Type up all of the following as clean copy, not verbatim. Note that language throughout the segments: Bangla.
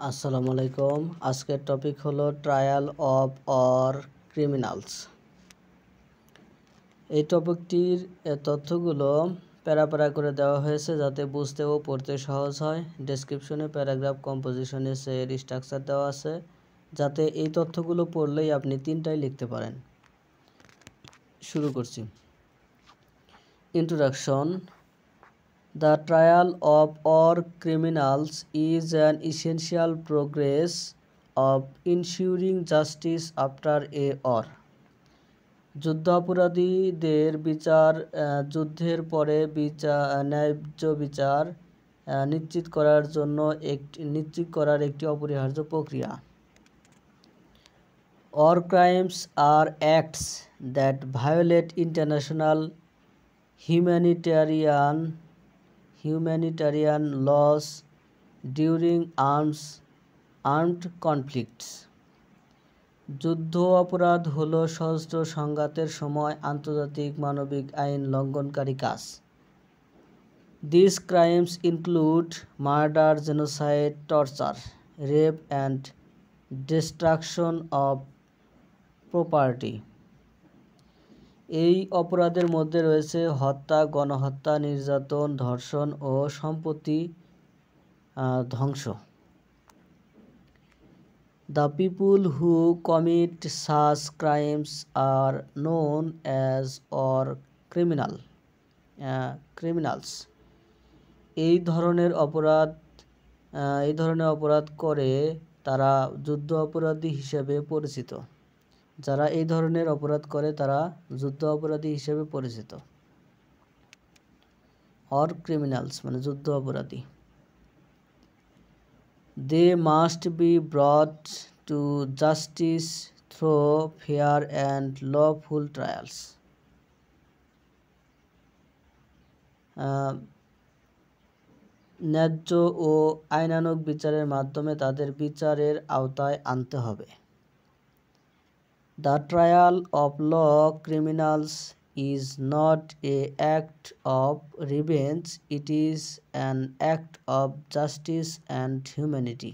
আসসালামু আলাইকুম। আজকের টপিক হলো ট্রায়াল অফ অর ক্রিমিনালস। এই টপিকটির তথ্যগুলো প্যারা প্যারা করে দেওয়া হয়েছে যাতে বুঝতে ও পড়তে সহজ হয়। ডেসক্রিপশনে প্যারাগ্রাফ কম্পোজিশনে এর স্ট্রাকচার দেওয়া আছে যাতে এই তথ্যগুলো পড়লেই আপনি তিনটাই লিখতে পারেন। শুরু করছি। Introduction. The trial of all criminals is an essential progress of ensuring justice after a war. যুদ্ধাপরাধীদের বিচার যুদ্ধের পরে ন্যায্য বিচার নিশ্চিত করার একটি অপরিহার্য প্রক্রিয়া। War crimes are acts that violate international humanitarian laws during armed conflicts. যুদ্ধ অপরাধ হলো সশস্ত্র সংঘাতের সময় আন্তর্জাতিক মানবিক আইন লঙ্ঘনকারী কাজ। These crimes include murder, genocide, torture, rape and destruction of property. এই অপরাধের মধ্যে রয়েছে হত্যা, গণহত্যা, নির্যাতন, ধর্ষণ ও সম্পত্তি ধ্বংস। The people who commit such crimes are known as war criminals. এই ধরনের অপরাধ করে তারা যুদ্ধ অপরাধী হিসেবে পরিচিত। যারা এই ধরনের অপরাধ করে তারা যুদ্ধ অপরাধী হিসেবে পরিচিত। অর ক্রিমিনালস মানে যুদ্ধ অপরাধী। They must be brought to justice through fair and lawful trials. ন্যায্য ও আইনানুগ বিচারের মাধ্যমে তাদের বিচারের আওতায় আনতে হবে। The trial of law criminals is not an act of revenge, it is an act of justice and humanity.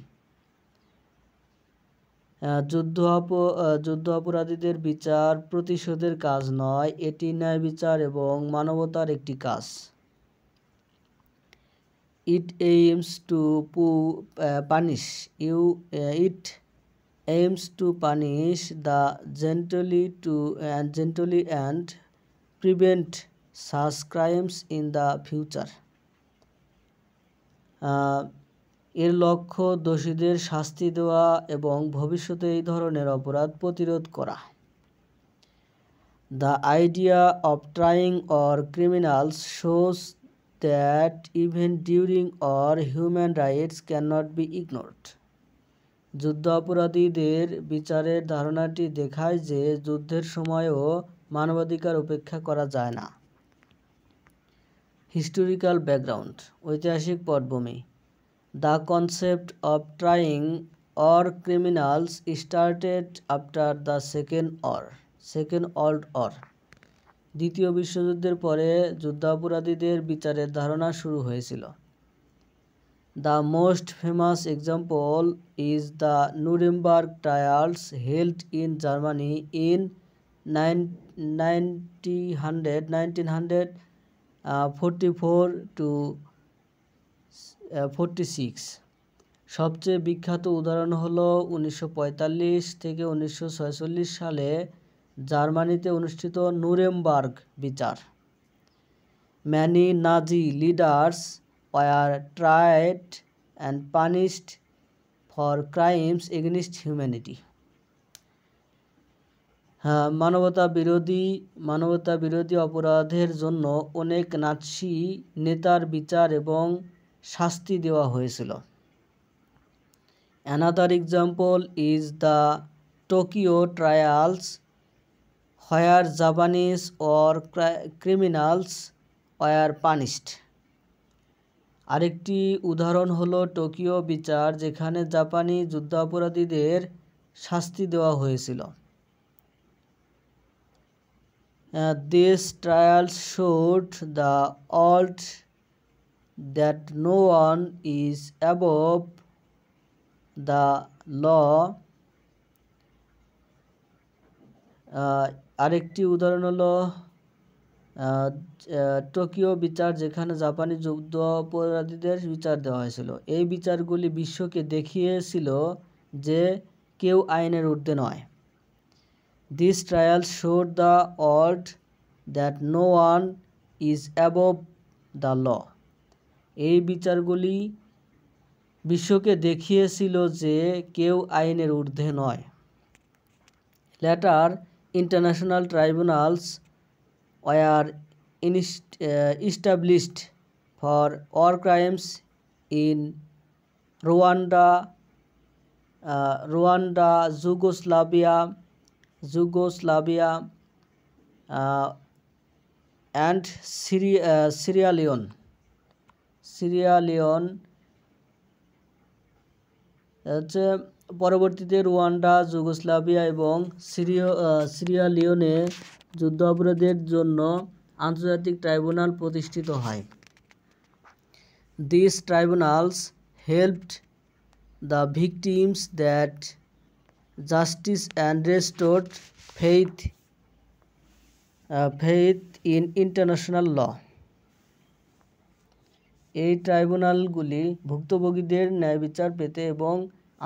যুদ্ধ অপরাধীদের বিচার প্রতিশোধের কাজ নয়, এটি ন্যায় বিচার এবং মানবতার একটি কাজ। It aims to punish the gently and prevent such crimes in the future. এর লক্ষ্য দোষীদের শাস্তি দেওয়া এবং ভবিষ্যতে এই ধরনের অপরাধ প্রতিরোধ করা। The idea of trying all criminals shows that even during war human rights cannot be ignored. যুদ্ধ অপরাধীদের বিচারের ধারণাটি দেখায় যে যুদ্ধের সময়ও মানবাধিকার উপেক্ষা করা যায় না। Historical background. ঐতিহাসিক পটভূমি। The concept of trying all criminals started after the Second World War. দ্বিতীয় বিশ্বযুদ্ধের পরে যুদ্ধাপরাধীদের বিচারের ধারণা শুরু হয়েছিল। The most famous example is the Nuremberg trials held in Germany in 1944 to 46. সবচেয়ে বিখ্যাত উদাহরণ হলো 1945 থেকে 1946 সালে জার্মানিতে অনুষ্ঠিত নুরেমবার্গ বিচার। Many Nazi leaders were tried and punished for crimes against humanity. মানবতা বিরোধী অপরাধের জন্য অনেক নাৎসি নেতার বিচার এবং শাস্তি দেওয়া হয়েছিল। Another example is the Tokyo trials where Japanese war criminals were punished. আরেকটি উদাহরণ হলো টোকিও বিচার যেখানে জাপানি যুদ্ধাপরাধীদের শাস্তি দেওয়া হয়েছিল। These trials showed the world that no one is above the law. আরেকটি উদাহরণ হলো টোকিও বিচার, যেখানে জাপানি যুদ্ধ অপরাধীদের বিচার দেওয়া হয়েছিল। এই বিচারগুলি বিশ্বকে দেখিয়েছিল যে কেউ আইনের ঊর্ধ্বে নয়। These trials showed the world that no one is above the law. এই বিচারগুলি বিশ্বকে দেখিয়েছিল যে কেউ আইনের ঊর্ধ্বে নয়। Later, international tribunals were established for war crimes in Rwanda, Yugoslavia, and Sierra Leone. হচ্ছে পরবর্তীতে রুয়ান্ডা, যুগোস্লাভিয়া এবং সিরিয়া লিওনে যুদ্ধ অপরাধের জন্য আন্তর্জাতিক ট্রাইব্যুনাল প্রতিষ্ঠিত হয়। These tribunals helped the victims that justice and restored faith in international law. এই ট্রাইব্যুনালগুলি ভুক্তভোগীদের ন্যায়বিচার পেতে এবং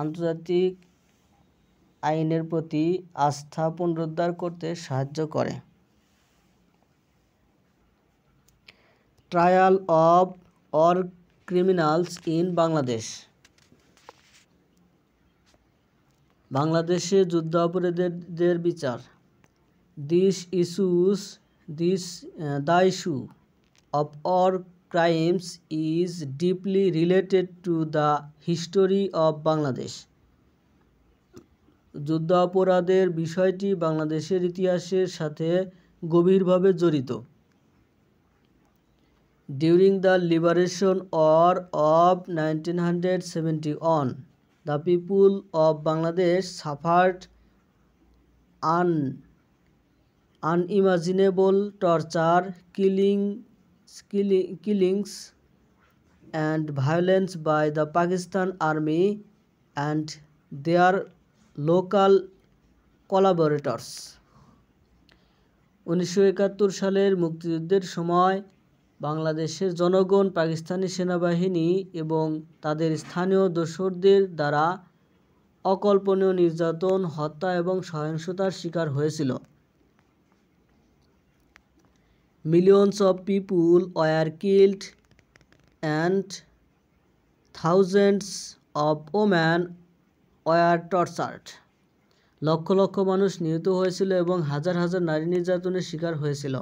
আন্তর্জাতিক আইনের প্রতি আস্থা পুনরুদ্ধার করতে সাহায্য করে। Trial of war criminals in Bangladesh. বাংলাদেশে যুদ্ধ অপরাধীদের বিচার। The issue of war crimes is deeply related to the history of Bangladesh. যুদ্ধ অপরাধের বিষয়টি বাংলাদেশের ইতিহাসের সাথে গভীরভাবে জড়িত। During the Liberation War of 1971, the people of Bangladesh suffered unimaginable torture, killings and violence by the Pakistan Army and their local collaborators. 1971 সালের মুক্তিযুদ্ধের সময় বাংলাদেশের জনগণ পাকিস্তানি সেনাবাহিনী এবং তাদের স্থানীয় দোসরদের দ্বারা অকল্পনীয় নির্যাতন, হত্যা এবং সহিংসতার শিকার হয়েছিল। Millions of people were killed and thousands of women were tortured. Lakh lakh মানুষ নিহত হয়েছিল এবং হাজার হাজার নারী নির্যাতনের শিকার হয়েছিল।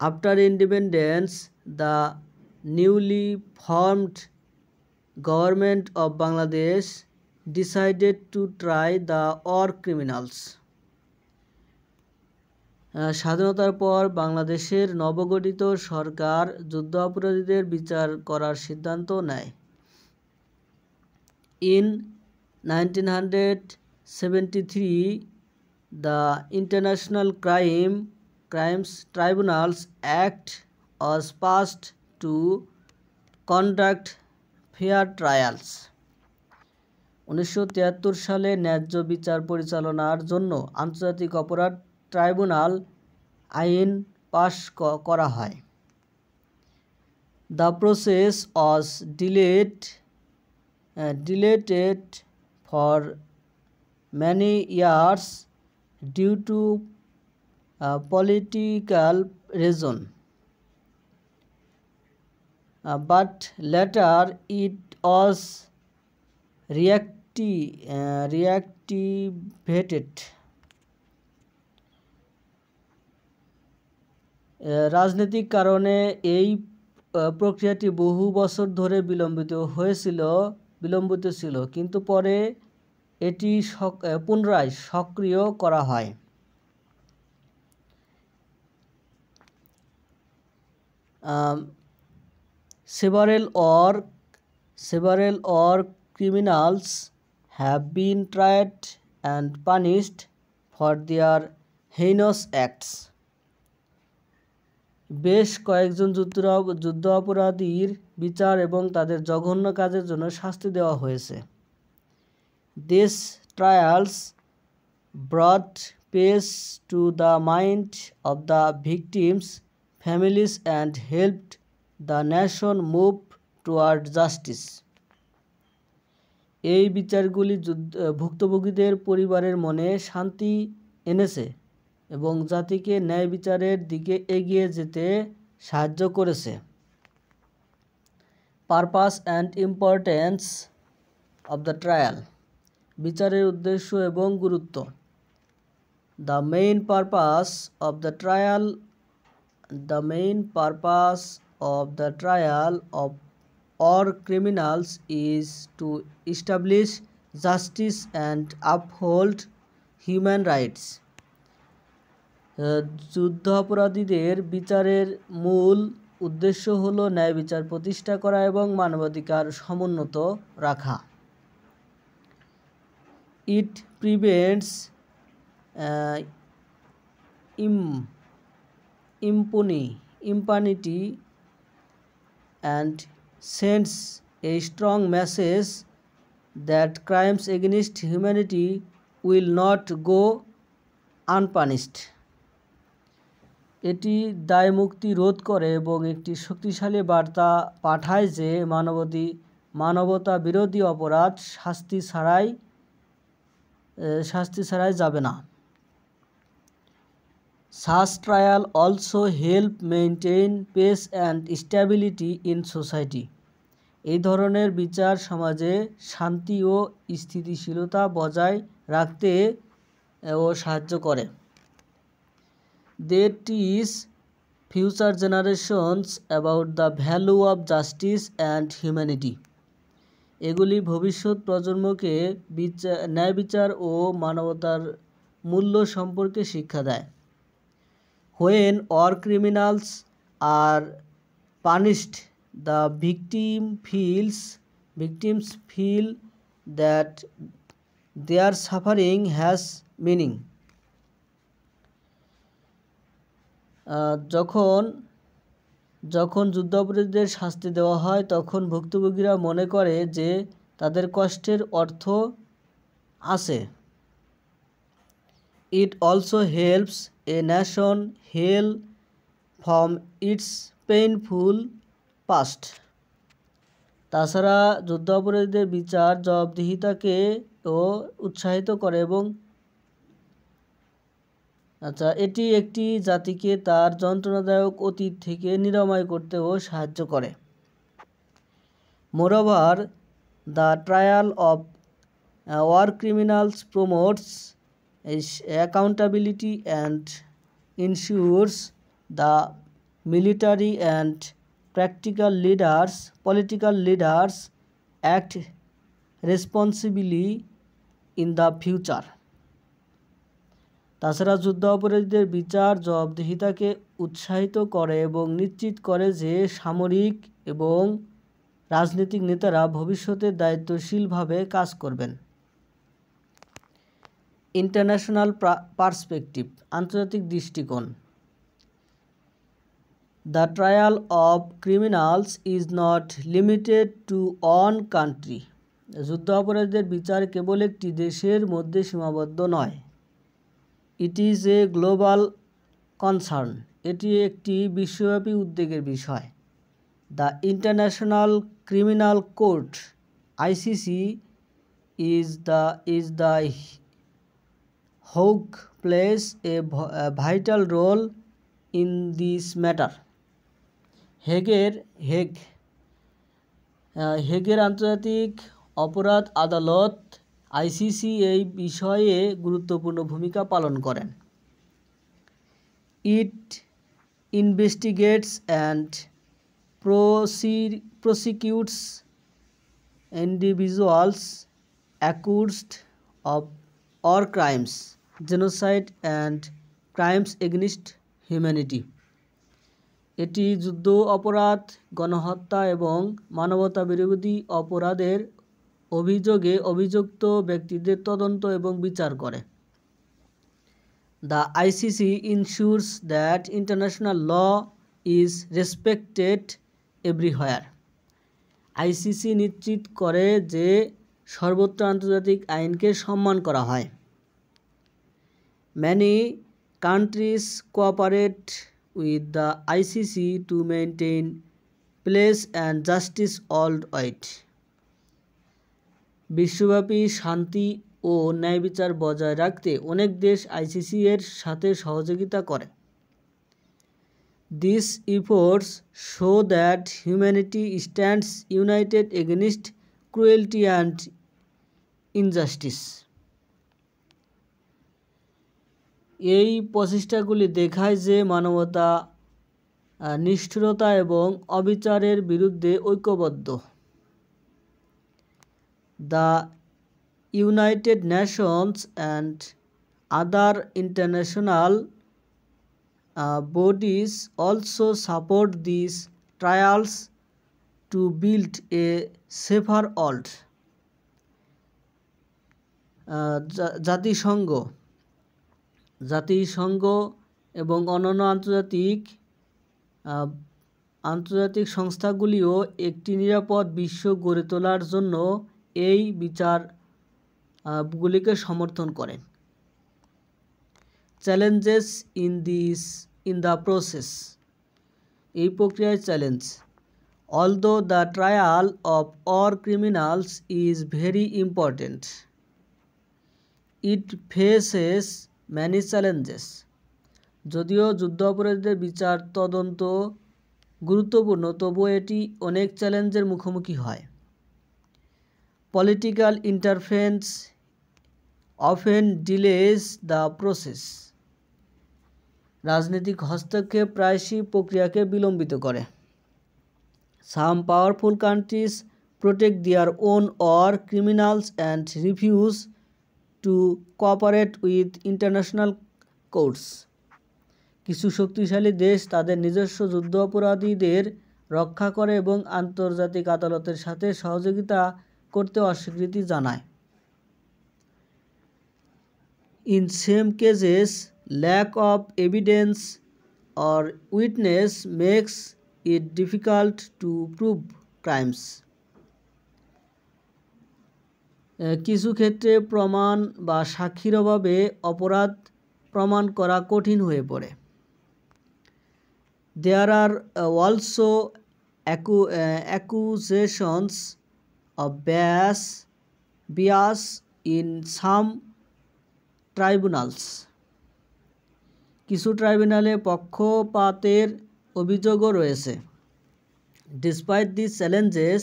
After independence, the newly formed government of Bangladesh decided to try the war criminals. স্বাধীনতার পর বাংলাদেশের নবগঠিত সরকার যুদ্ধ অপরাধীদের বিচার করার সিদ্ধান্ত নেয়। In 1973, the International Crimes Tribunals Act was passed to conduct fair trials. 1973 সালে ন্যায্য বিচার পরিচালনার জন্য আন্তর্জাতিক অপরাধ ট্রাইব্যুনাল আইন পাশ করা হয়। The process was delayed for many years due to political reason, but later it was reactivated. রাজনৈতিক কারণে এই প্রক্রিয়াটি বহু বছর ধরে বিলম্বিত ছিল, কিন্তু পরে এটি পুনরায় সক্রিয় করা হয়। Several war criminals have been tried and punished for their heinous acts. বেশ কয়েকজন যুদ্ধ অপরাধীর বিচার এবং তাদের জঘন্য কাজের জন্য শাস্তি দেওয়া হয়েছে। These trials brought peace to the mind of the victims' families and helped the nation move toward justice. এই বিচারগুলি ভুক্তভোগীদের পরিবারের মনে শান্তি এনেছে এবং জাতিকে ন্যায় বিচারের দিকে এগিয়ে যেতে সাহায্য করেছে। Purpose and importance of the trial, বিচারের উদ্দেশ্য এবং গুরুত্ব। The main purpose of the trial of all criminals is to establish justice and uphold human rights. যুদ্ধ অপরাধীদের বিচারের মূল উদ্দেশ্য হলো ন্যায় বিচার প্রতিষ্ঠা করা এবং মানবাধিকার সমুন্নত রাখা। It prevents impunity and sends a strong message that crimes against humanity will not go unpunished. এটি দায়মুক্তি রোধ করে এবং একটি শক্তিশালী বার্তা পাঠায় যে মানবতা বিরোধী অপরাধ শাস্তি ছাড়াই যাবে না। Such trial also help maintain peace and stability in society. এই ধরনের বিচার সমাজে শান্তি ও স্থিতিশীলতা বজায় রাখতে ও সাহায্য করে। They teach future generations about the value of justice and humanity. এগুলি ভবিষ্যৎ প্রজন্মকে ন্যায় বিচার ও মানবতার মূল্য সম্পর্কে শিক্ষা দেয়। When all criminals are punished, the victims feel that their suffering has meaning. যখন যুদ্ধাপরাধীদের শাস্তি দেওয়া হয় তখন ভুক্তভোগীরা মনে করে যে তাদের কষ্টের অর্থ আছে। It also helps a nation heal from its painful past. তাছাড়া যুদ্ধাপরাধীদের বিচার জবাবদিহিতাকে ও উৎসাহিত করে এবং এটি একটি জাতিকে তার যন্ত্রণাদায়ক অতীত থেকে নিরাময় করতেও সাহায্য করে। Moreover, the trial of war criminals promotes accountability and ensures the military and political leaders act responsibly in the future. তাছাড়া যুদ্ধ অপরাধীদের বিচার জবাবদিহিতাকে উৎসাহিত করে এবং নিশ্চিত করে যে সামরিক এবং রাজনৈতিক নেতারা ভবিষ্যতে দায়িত্বশীলভাবে কাজ করবেন। ইন্টারন্যাশনাল পার্সপেক্টিভ, আন্তর্জাতিক দৃষ্টিকোণ। The trial of criminals is not limited to one country. যুদ্ধ অপরাধীদের বিচার কেবল একটি দেশের মধ্যে সীমাবদ্ধ নয়। It is a global concern. এটি একটি বিশ্বব্যাপী উদ্বেগের বিষয়। The International Criminal Court (ICC) is the Hague plays a vital role in this matter. হেগের আন্তর্জাতিক অপরাধ আদালত আইসিসি এই বিষয়ে গুরুত্বপূর্ণ ভূমিকা পালন করেন। It investigates and prosecutes individuals accused of war crimes, genocide and crimes against humanity. এটি যুদ্ধ অপরাধ, গণহত্যা এবং মানবতা বিরোধী অপরাধের অভিযোগে অভিযুক্ত ব্যক্তিদের তদন্ত এবং বিচার করে। The ICC ensures that international law is respected everywhere. ICC নিশ্চিত করে যে সর্বত্র আন্তর্জাতিক আইনকে সম্মান করা হয়। Many countries cooperate with the ICC to maintain peace and justice worldwide. বিশ্বব্যাপী শান্তি ও ন্যায়বিচার বজায় রাখতে অনেক দেশ আইসিসি এর সাথে সহযোগিতা করে। These efforts show that humanity stands united against cruelty and injustice. এই প্রচেষ্টাগুলি দেখায় যে মানবতা নিষ্ঠুরতা এবং অবিচারের বিরুদ্ধে ঐক্যবদ্ধ। The United Nations and other international bodies also support these trials to build a safer world. জাতিসংঘ এবং অন্যান্য আন্তর্জাতিক সংস্থাগুলিও একটি নিরাপদ বিশ্ব গড়ে তোলার জন্য এই বিচারগুলিকে সমর্থন করে। চ্যালেঞ্জেস ইন দ্য প্রসেস, এই প্রক্রিয়ায় challenge. Although the trial of all criminals is very important, it faces many challenges. যদিও যুদ্ধ অপরাধীদের বিচার তদন্ত গুরুত্বপূর্ণ, তবুও এটি অনেক চ্যালেঞ্জের মুখোমুখি হয়। Political interference often delays the process. রাজনৈতিক হস্তক্ষেপ প্রায়শই প্রক্রিয়াকে বিলম্বিত করে। Some powerful countries protect their own war criminals and refuse to cooperate with international courts. কিছু শক্তিশালী দেশ তাদের নিজস্ব যুদ্ধ অপরাধীদের রক্ষা করে এবং আন্তর্জাতিক আদালতের সাথে সহযোগিতা করতে অস্বীকৃতি জানায়। In some cases, lack of evidence or witness makes it difficult to prove crimes. কিছু ক্ষেত্রে প্রমাণ বা সাক্ষীর অভাবে অপরাধ প্রমাণ করা কঠিন হয়ে পড়ে। There are also accusations of bias in some tribunals. কিছু ট্রাইব্যুনালে পক্ষপাতের অভিযোগও রয়েছে। Despite these challenges,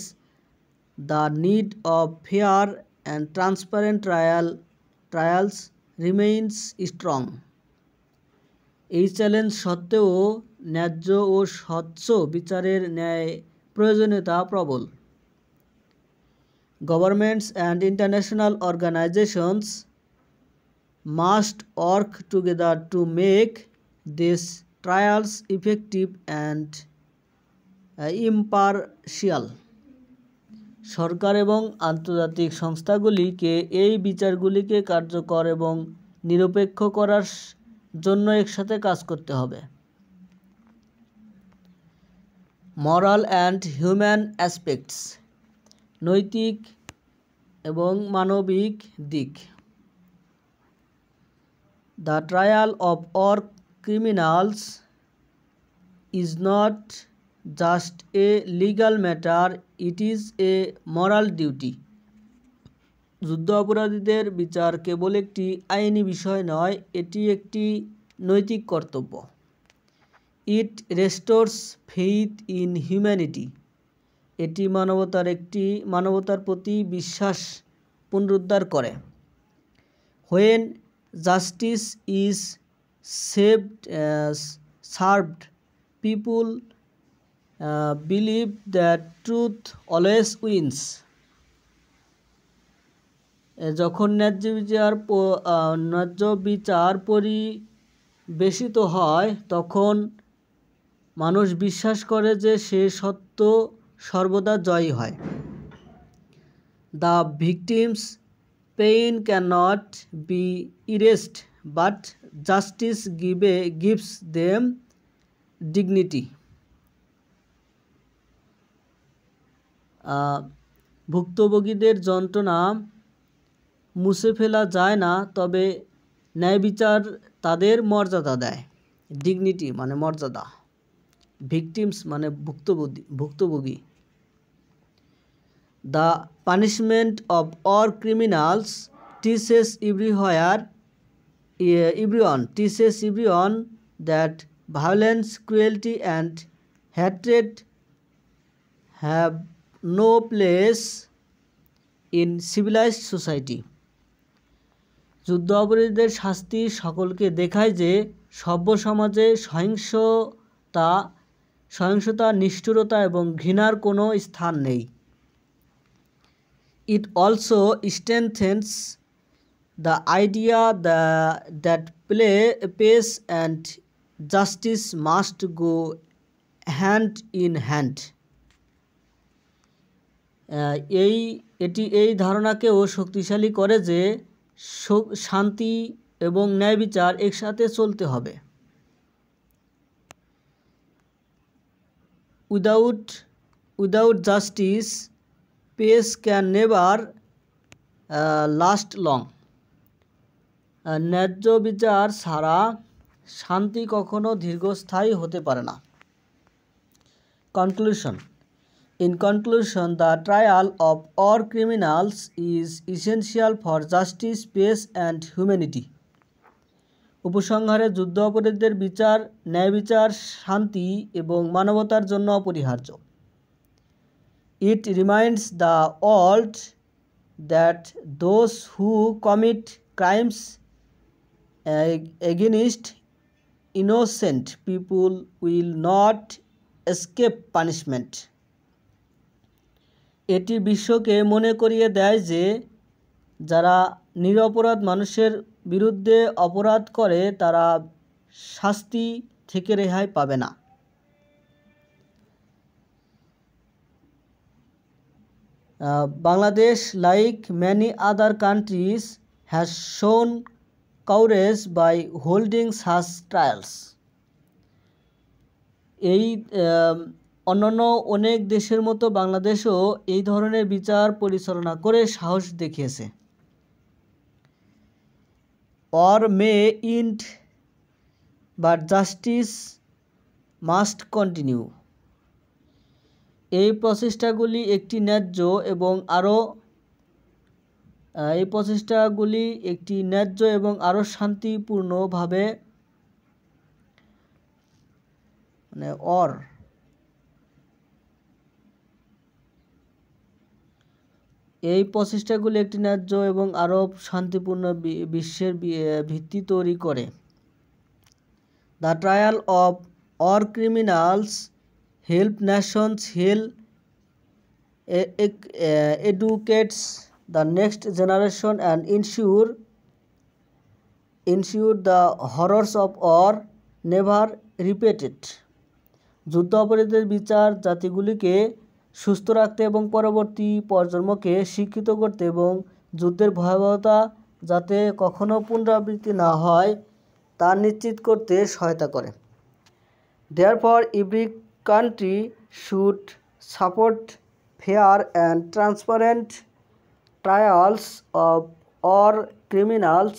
the need of fair and transparent trials remains strong. এই চ্যালেঞ্জ সত্ত্বেও ন্যায্য ও স্বচ্ছ বিচারের প্রয়োজনীয়তা প্রবল। Governments and international organizations must work together to make these trials effective and impartial. সরকার এবং আন্তর্জাতিক সংস্থাগুলিকে এই বিচারগুলিকে কার্যকর এবং নিরপেক্ষ করার জন্য একসাথে কাজ করতে হবে। Moral and human aspects, নৈতিক এবং মানবিক দিক। The trial of all criminals is not just a legal matter, it is a moral duty. যুদ্ধ অপরাধীদের বিচার কেবল একটি আইনি বিষয় নয়, এটি একটি নৈতিক কর্তব্য। It restores faith in humanity. এটি মানবতার প্রতি বিশ্বাস পুনরুদ্ধার করে। When justice is served, people believe that truth always wins. যখন ন্যায্য বিচার পরিবেশিত হয়, তখন মানুষ বিশ্বাস করে যে সত্য সর্বদা জয়ী হয়। The victims' pain cannot be erased, but justice gives them dignity. ভুক্তভোগীদের যন্ত্রণা মুছে ফেলা যায় না, তবে ন্যায় বিচার তাদের মর্যাদা দেয়। ডিগনিটি মানে মর্যাদা, ভিকটিমস মানে ভুক্তভোগী। The punishment of all criminals teaches everyone that violence, cruelty and hatred have no place in civilized society. যুদ্ধ অপরাধীদের শাস্তি সকলকে দেখায় যে সভ্য সমাজে সহিংসতা, নিষ্ঠুরতা এবং ঘৃণার কোনো স্থান নেই। It also strengthens the idea that peace and justice must go hand in hand. এটি এই ধারণাকেও শক্তিশালী করে যে শান্তি এবং ন্যায় বিচার একসাথে চলতে হবে। Without justice, peace can never last long. ন্যায্য বিচার ছাড়া শান্তি কখনো দীর্ঘস্থায়ী হতে পারে না। In conclusion, the trial of all criminals is essential for justice, peace and humanity. উপসংহারে যুদ্ধ অপরাধীদের বিচার, ন্যায় বিচার, শান্তি এবং মানবতার জন্য অপরিহার্য। It reminds the world that those who commit crimes against innocent people will not escape punishment. এটি বিশ্বকে মনে করিয়ে দেয় যে যারা নিরপরাধ মানুষের বিরুদ্ধে অপরাধ করে তারা শাস্তি থেকে রেহাই পাবে না। Bangladesh, like many other countries, has shown courage by holding such trials. অন্যান্য অনেক দেশের মতো বাংলাদেশও এই ধরনের বিচার পরিচালনা করে সাহস দেখিয়েছে। War may end, but justice must continue. এই প্রচেষ্টাগুলি একটি ন্যায্য এবং আরও শান্তিপূর্ণভাবে বিশ্বের ভিত্তি তৈরি করে। The trial of all criminals help nations heal, educates the next generation and ensure the horrors of war never repeated. যুদ্ধ অপরাধীদের বিচার জাতিগুলিকে সুস্থ রাখতে এবং পরবর্তী প্রজন্মকে শিক্ষিত করতে এবং যুদ্ধের ভয়াবহতা যাতে কখনো পুনরাবৃত্তি না হয় তা নিশ্চিত করতে সহায়তা করে। Therefore, every country should support fair and transparent trials of all criminals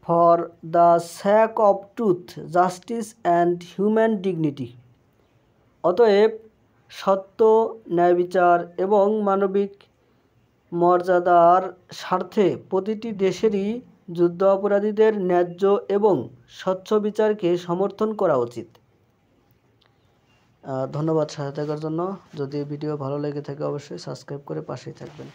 for the sake of truth, justice and human dignity. অতএব সত্য, ন্যায় বিচার এবং মানবিক মর্যাদার স্বার্থে প্রতিটি দেশেরই যুদ্ধ অপরাধীদের ন্যায্য এবং স্বচ্ছ বিচারকে সমর্থন করা উচিত। ধন্যবাদ সাথে থাকার জন্য। যদি ভিডিও ভালো লেগে থাকে অবশ্যই সাবস্ক্রাইব করে পাশেই থাকবেন।